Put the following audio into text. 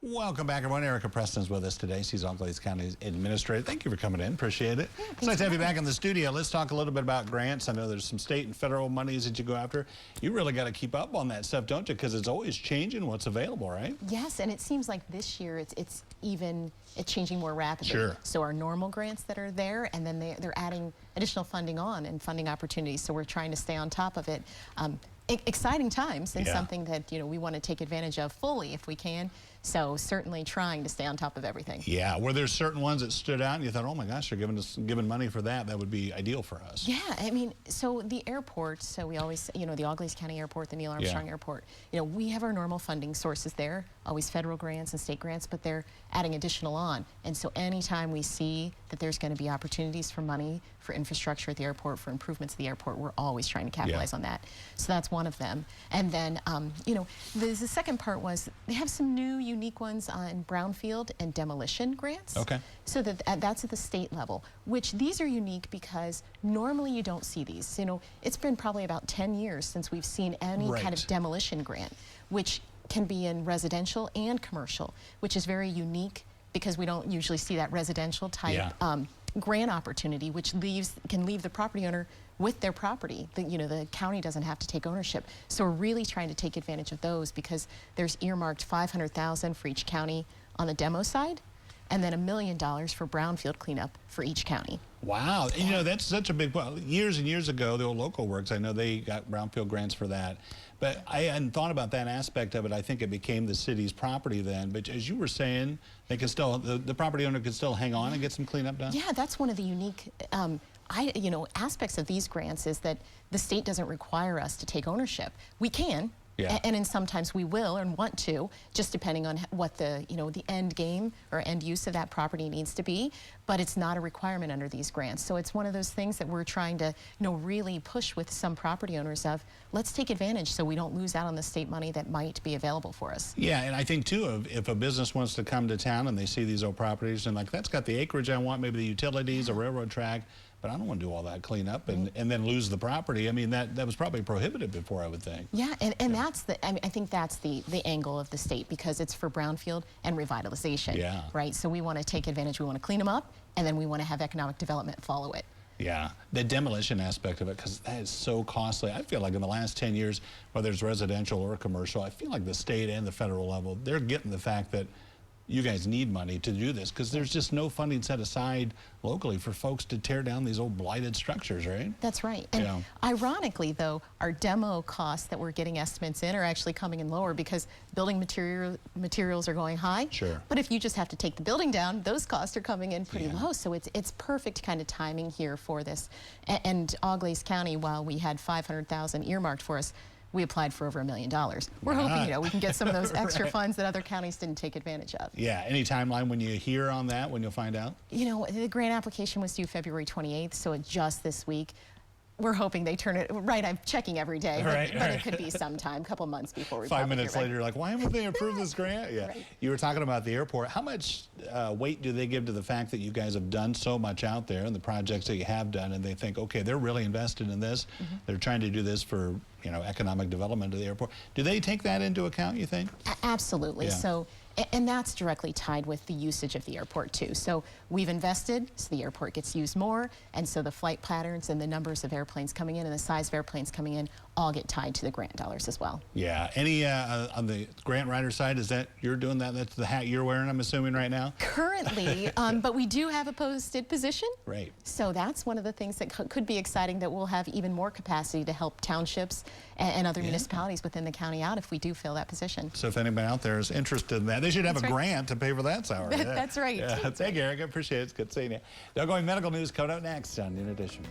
Welcome back, everyone. Erica Preston's with us today. She's Auglaize County Administrator. Thank you for coming in. Appreciate it. It's nice to have you back in the studio. Let's talk a little bit about grants. I know there's some state and federal monies that you go after. You really got to keep up on that stuff, don't you? Because it's always changing what's available, right? Yes, and it seems like this year it's changing more rapidly. Sure. So our normal grants that are there, and then they're adding additional funding on and funding opportunities. So we're trying to stay on top of it. Exciting times, and something that we want to take advantage of fully if we can. So certainly trying to stay on top of everything. Yeah, were there certain ones that stood out and you thought, oh my gosh, they're giving money for that? That would be ideal for us. Yeah, I mean, so the airport, so we always, the Auglaize County Airport, the Neil Armstrong Airport, we have our normal funding sources there, always federal grants and state grants, but they're adding additional on. And so anytime we see that there's going to be opportunities for money, for infrastructure at the airport, for improvements at the airport, we're always trying to capitalize on that. So that's one of them. And then, the second part was they have some new unique ones on Brownfield and Demolition grants. Okay. So that's at the state level, which these are unique because normally you don't see these. It's been probably about 10 years since we've seen any kind of demolition grant, which can be in residential and commercial, which is very unique because we don't usually see that residential type grant opportunity, which can leave the property owner with their property. The county doesn't have to take ownership. So we're really trying to take advantage of those because there's earmarked $500,000 for each county on the demo side, and then $1 million for brownfield cleanup for each county. Wow, and that's such a big, years and years ago, the old local works, I know they got brownfield grants for that. But I hadn't thought about that aspect of it. I think it became the city's property then. But as you were saying, they can still, the property owner can still hang on and get some cleanup done? Yeah, that's one of the unique aspects of these grants is that the state doesn't require us to take ownership. We can. Yeah. And sometimes we will and want to, just depending on what the end game or end use of that property needs to be. But it's not a requirement under these grants. So it's one of those things that we're trying to really push with some property owners of, let's take advantage so we don't lose out on the state money that might be available for us. Yeah, and I think too, if a business wants to come to town and they see these old properties and like, that's got the acreage I want, maybe the utilities, a railroad track, but I don't want to do all that cleanup and then lose the property. I mean, that was probably prohibited before, I would think. Yeah, and that's I think that's the angle of the state because it's for brownfield and revitalization, right? So we want to take advantage, we want to clean them up, and then we want to have economic development follow it. Yeah, the demolition aspect of it, because that is so costly. I feel like in the last 10 years, whether it's residential or commercial, I feel like the state and the federal level, they're getting the fact that you guys need money to do this because there's just no funding set aside locally for folks to tear down these old blighted structures, right? That's right. And ironically, though, our demo costs that we're getting estimates in are actually coming in lower because building materials are going high. Sure. But if you just have to take the building down, those costs are coming in pretty low. So it's perfect kind of timing here for this. And Auglaize County, while we had $500,000 earmarked for us, we applied for over $1 million. We're hoping, we can get some of those extra funds that other counties didn't take advantage of. Yeah, any timeline when you hear on that, when you'll find out? The grant application was due February 28th, so just this week. We're hoping they turn it, I'm checking every day, but it could be sometime, a couple months before we 5 minutes later, you're like, why haven't they approved this grant? Yeah. You were talking about the airport. How much weight do they give to the fact that you guys have done so much out there and the projects that you have done, and they think, okay, they're really invested in this. They're trying to do this for, economic development of the airport. Do they take that into account, you think? Absolutely. Yeah. So, and that's directly tied with the usage of the airport too. So we've invested, so the airport gets used more, and so the flight patterns and the numbers of airplanes coming in and the size of airplanes coming in all get tied to the grant dollars as well. Yeah. Any on the grant writer side, is that you're doing that? That's the hat you're wearing, I'm assuming, right now? Currently, but we do have a posted position. Right. So that's one of the things that could be exciting, that we'll have even more capacity to help townships and other municipalities within the county out if we do fill that position. So if anybody out there is interested in that, they should have a grant to pay for that salary. That's right. Thank you, Eric. I appreciate it. It's good seeing you. Now, going medical news coming up next on In Addition.